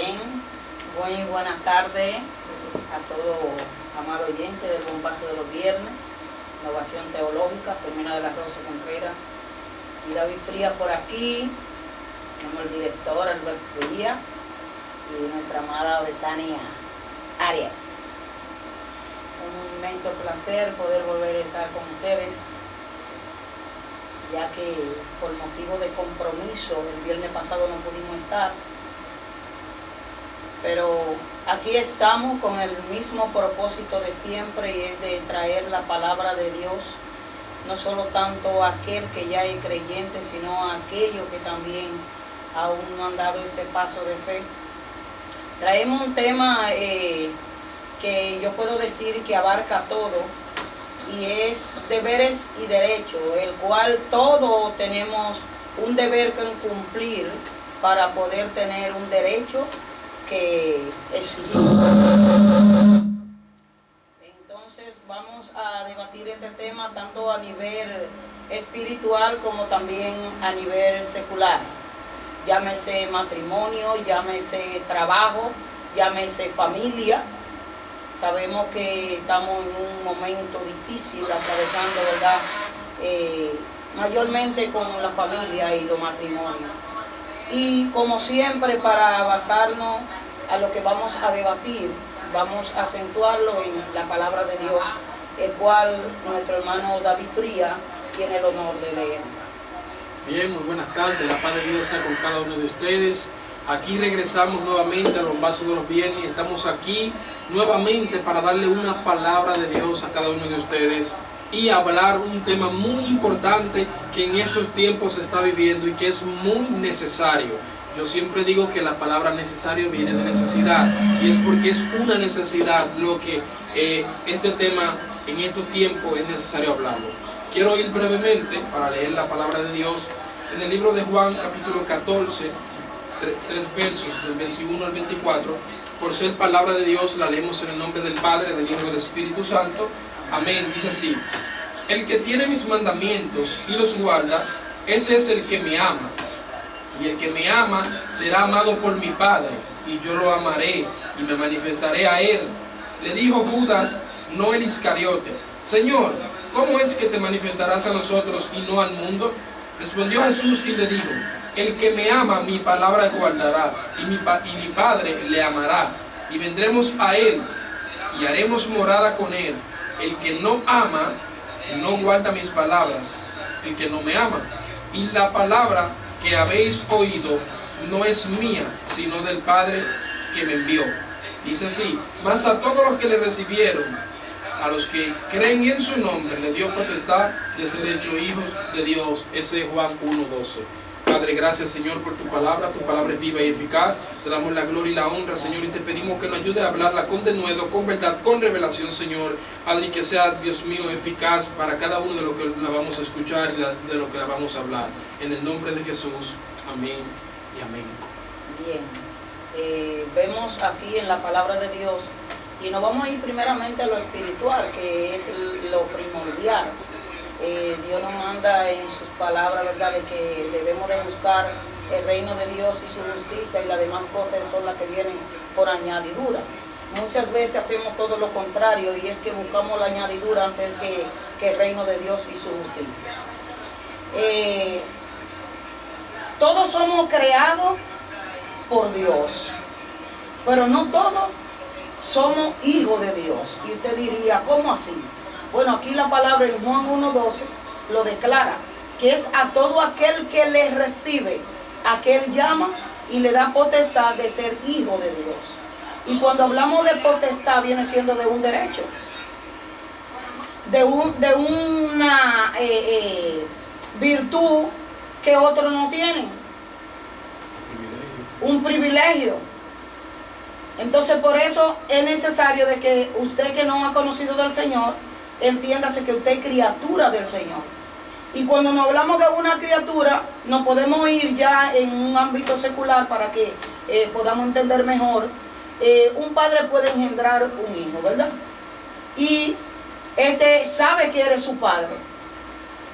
Bien, muy buenas tardes a todo amado oyente del Bombazo de los Viernes, Innovación Teológica, Fermina de la Rosa Contreras y David Frías por aquí, tenemos el director Alberto Díaz y nuestra amada Betania Arias. Un inmenso placer poder volver a estar con ustedes, ya que por motivo de compromiso el viernes pasado no pudimos estar, pero aquí estamos con el mismo propósito de siempre, y es de traer la palabra de Dios, no solo tanto a aquel que ya es creyente, sino a aquellos que también aún no han dado ese paso de fe. Traemos un tema que yo puedo decir que abarca todo, y es deberes y derechos, el cual todos tenemos un deber que cumplir para poder tener un derecho que exigimos. Entonces vamos a debatir este tema tanto a nivel espiritual como también a nivel secular. Llámese matrimonio, llámese trabajo, llámese familia. Sabemos que estamos en un momento difícil atravesando, ¿verdad? Mayormente con la familia y los matrimonios. Y como siempre, para basarnos a lo que vamos a debatir, vamos a acentuarlo en la palabra de Dios, el cual nuestro hermano David Frías tiene el honor de leer. Bien, muy buenas tardes, la paz de Dios sea con cada uno de ustedes. Aquí regresamos nuevamente a los Bombazos de los Viernes. Estamos aquí nuevamente para darle una palabra de Dios a cada uno de ustedes y hablar un tema muy importante que en estos tiempos se está viviendo y que es muy necesario. Yo siempre digo que la palabra necesario viene de necesidad, y es porque es una necesidad lo que este tema en estos tiempos es necesario hablarlo. Quiero ir brevemente para leer la palabra de Dios en el libro de Juan capítulo 14, tres versos del 21 al 24. Por ser palabra de Dios la leemos en el nombre del Padre, del Hijo y del Espíritu Santo. Amén. Dice así: el que tiene mis mandamientos y los guarda, ese es el que me ama. Y el que me ama será amado por mi Padre, y yo lo amaré y me manifestaré a él. Le dijo Judas, no el Iscariote: Señor, ¿cómo es que te manifestarás a nosotros y no al mundo? Respondió Jesús y le dijo: el que me ama, mi palabra guardará, y mi Padre le amará, y vendremos a él, y haremos morada con él. El que no ama, no guarda mis palabras, el que no me ama. Y la palabra que habéis oído no es mía, sino del Padre que me envió. Dice así: mas a todos los que le recibieron, a los que creen en su nombre, le dio potestad de ser hechos hijos de Dios. Ese es Juan 1:12. Padre, gracias, Señor, por tu palabra es viva y eficaz. Te damos la gloria y la honra, Señor, y te pedimos que nos ayude a hablarla con denuedo, con verdad, con revelación, Señor. Padre, y que sea, Dios mío, eficaz para cada uno de lo que la vamos a escuchar y de lo que la vamos a hablar. En el nombre de Jesús, amén y amén. Bien, vemos aquí en la palabra de Dios, y nos vamos a ir primeramente a lo espiritual, que es lo primordial. Dios nos manda en sus palabras, ¿verdad?, de que debemos de buscar el reino de Dios y su justicia, y las demás cosas son las que vienen por añadidura. Muchas veces hacemos todo lo contrario, y es que buscamos la añadidura antes que el reino de Dios y su justicia. Todos somos creados por Dios, pero no todos somos hijos de Dios. Y usted diría, ¿cómo así? Bueno, aquí la palabra en Juan 1:12 lo declara, que es a todo aquel que le recibe, a que él llama y le da potestad de ser hijo de Dios. Y cuando hablamos de potestad, viene siendo de un derecho, de una virtud que otros no tienen, un privilegio. Entonces, por eso es necesario de que usted, que no ha conocido del Señor, entiéndase que usted es criatura del Señor. Y cuando nos hablamos de una criatura, nos podemos ir ya en un ámbito secular para que podamos entender mejor. Un padre puede engendrar un hijo, ¿verdad? Y este sabe que eres su padre.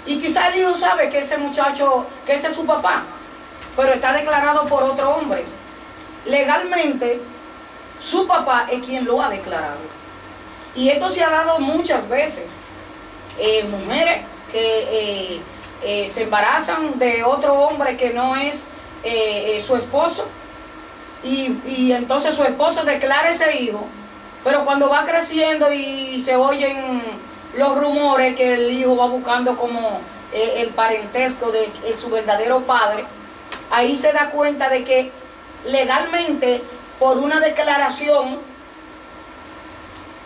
Y quizá el hijo sabe que ese muchacho, que ese es su papá, pero está declarado por otro hombre. legalmente su papá es quien lo ha declarado. Y esto se ha dado muchas veces. Mujeres que se embarazan de otro hombre que no es su esposo, y entonces su esposo declara ese hijo, pero cuando va creciendo y se oyen los rumores que el hijo va buscando como el parentesco de su verdadero padre, ahí se da cuenta de que legalmente, por una declaración,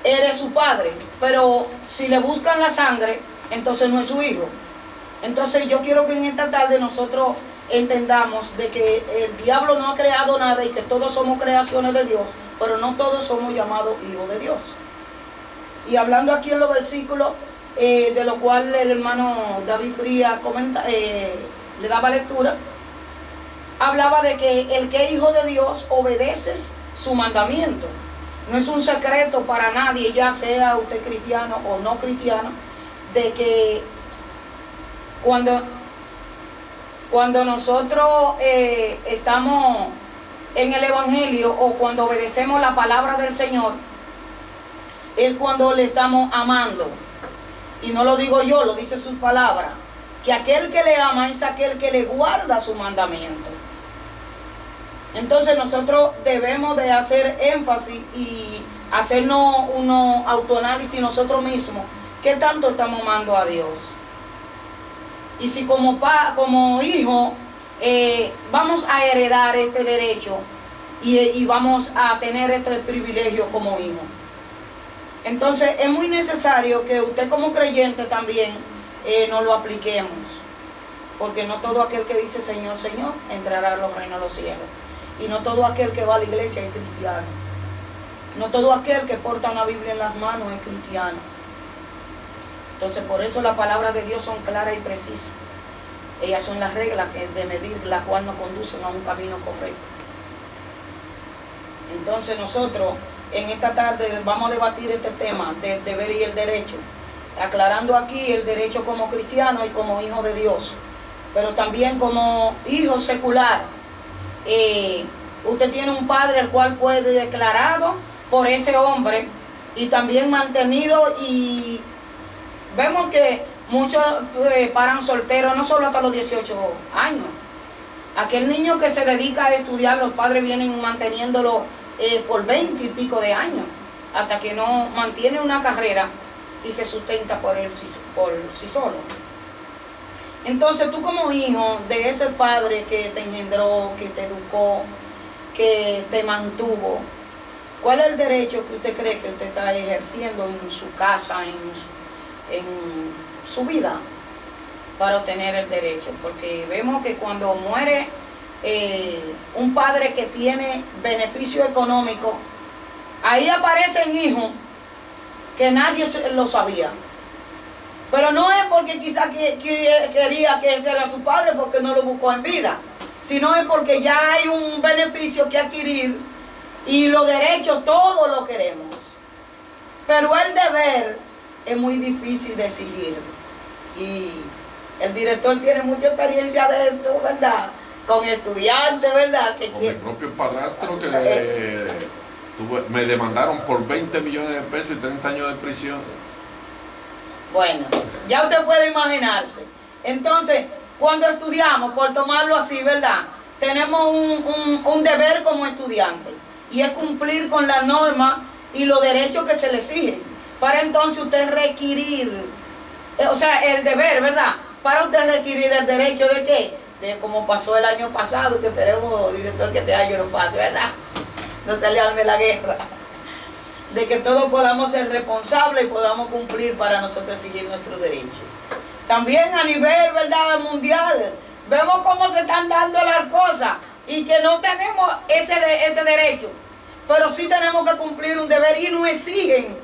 eres su padre, pero si le buscan la sangre, entonces no es su hijo. Entonces yo quiero que en esta tarde nosotros entendamos de que el diablo no ha creado nada y que todos somos creaciones de Dios, pero no todos somos llamados hijos de Dios. Y hablando aquí en los versículos, de lo cual el hermano David Fría le daba lectura, hablaba de que el que es hijo de Dios obedece su mandamiento. No es un secreto para nadie, ya sea usted cristiano o no cristiano, de que cuando nosotros estamos en el Evangelio o cuando obedecemos la palabra del Señor, es cuando le estamos amando. Y no lo digo yo, lo dice su palabra, que aquel que le ama es aquel que le guarda su mandamiento. Entonces nosotros debemos de hacer énfasis y hacernos uno autoanálisis nosotros mismos, ¿qué tanto estamos amando a Dios? Y si como hijo vamos a heredar este derecho y vamos a tener este privilegio como hijo. Entonces es muy necesario que usted como creyente también nos lo apliquemos, porque no todo aquel que dice Señor, Señor entrará a los reinos de los cielos. Y no todo aquel que va a la iglesia es cristiano. No todo aquel que porta una Biblia en las manos es cristiano. Entonces por eso las palabras de Dios son claras y precisas. Ellas son las reglas de medir, las cuales nos conducen a un camino correcto. Entonces nosotros en esta tarde vamos a debatir este tema del deber y el derecho, aclarando aquí el derecho como cristiano y como hijo de Dios, pero también como hijo secular. Usted tiene un padre el cual fue declarado por ese hombre y también mantenido, y vemos que muchos paran solteros no solo hasta los 18 años. Aquel niño que se dedica a estudiar, los padres vienen manteniéndolo por 20 y pico de años, hasta que no mantiene una carrera y se sustenta por sí solo. Entonces tú como hijo de ese padre que te engendró, que te educó, que te mantuvo, ¿cuál es el derecho que usted cree que usted está ejerciendo en su casa, en su vida, para obtener el derecho? Porque vemos que cuando muere un padre que tiene beneficio económico, ahí aparecen hijos que nadie lo sabía. Pero no es porque quizá quería que ese era su padre, porque no lo buscó en vida, sino es porque ya hay un beneficio que adquirir y los derechos todos lo queremos. Pero el deber es muy difícil de exigir. Y el director tiene mucha experiencia de esto, ¿verdad? Con estudiantes, ¿verdad? Con mi propio padrastro que me demandaron por 20 millones de pesos y 30 años de prisión. Bueno, ya usted puede imaginarse. Entonces, cuando estudiamos, por tomarlo así, ¿verdad? Tenemos un deber como estudiante, y es cumplir con las normas y los derechos que se le exigen. Para entonces usted requerir, o sea, el deber, ¿verdad? Para usted requerir el derecho de ¿qué? De como pasó el año pasado, que esperemos, director, que este año no pase, ¿verdad? No se le arme la guerra. De que todos podamos ser responsables y podamos cumplir para nosotros seguir nuestros derechos. También a nivel, ¿verdad?, mundial, vemos cómo se están dando las cosas y que no tenemos ese derecho, pero sí tenemos que cumplir un deber y nos exigen